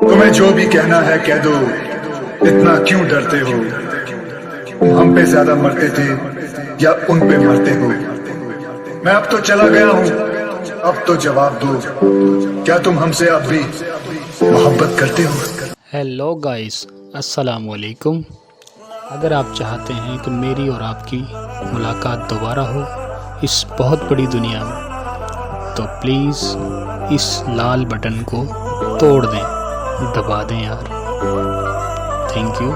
तुम्हें जो भी कहना है कह दो, इतना क्यों डरते हो? तुम हम पे ज्यादा मरते थे या उन पे मरते हो? मैं अब तो चला गया हूं, अब तो जवाब दो, क्या तुम हमसे अब भी मोहब्बत करते हो? हेलो गाइस, अस्सलाम वालेकुम। अगर आप चाहते हैं कि मेरी और आपकी मुलाकात दोबारा हो इस बहुत बड़ी दुनिया में, तो प्लीज़ इस लाल बटन को तोड़ दें, दबा दें यार। Thank you.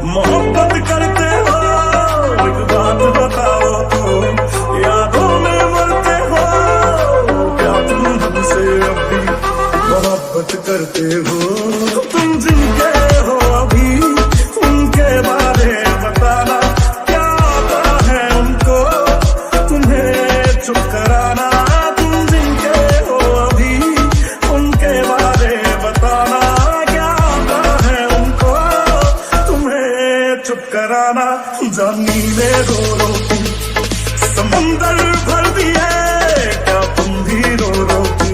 मोहब्बत करते हो? एक बात बताओ तो, यादों में मरते हो? क्या तुम हमसे अभी मोहब्बत करते हो? तुम जिनके हो अभी उनके बारे बताना, क्या आता है उनको तुम्हें चुप कराना? तुम जिनके हो अभी उनके बारे बताना, क्या आता है उनको तुम्हें चुप कराना? जानी ले रो रो के समंदर भर दिए, क्या तुम भी रो रो के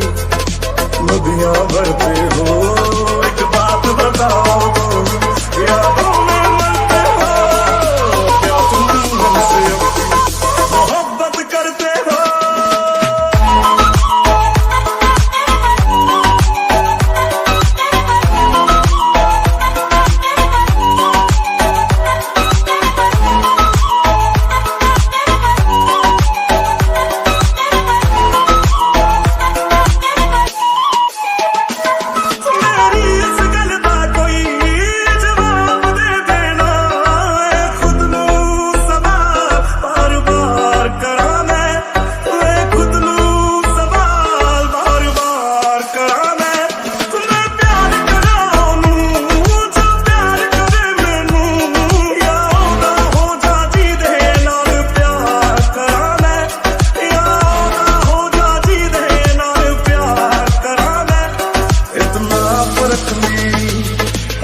नदियां भरते हो? एक बात बताओ तो, यादों में मरते हो? क्या तुम हमसे मोहब्बत करते हो?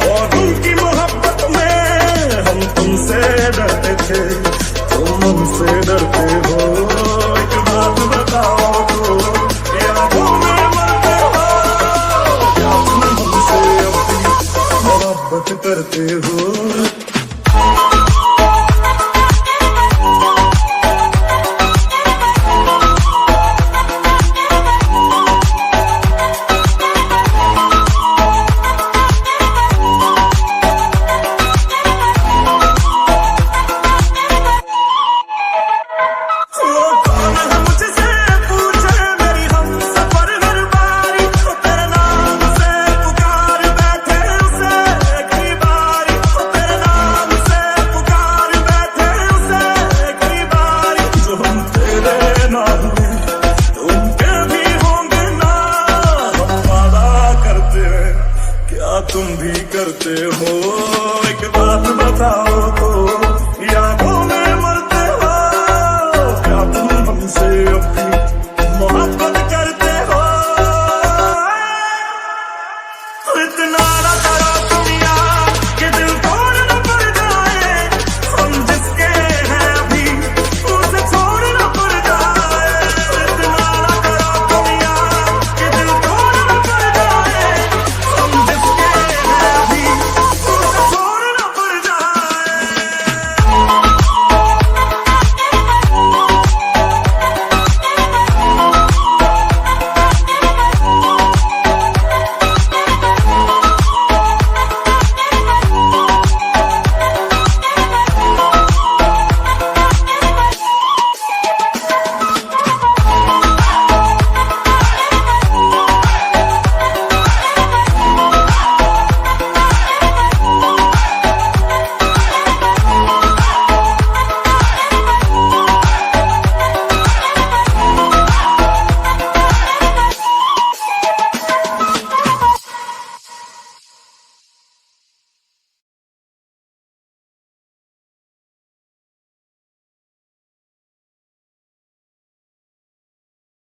और उनकी मोहब्बत में हम तुमसे डरते थे, तुम हमसे डरते हो? एक बात बताओ तो, यादों में मरते हो? क्या तुम हमसे अभी मोहब्बत करते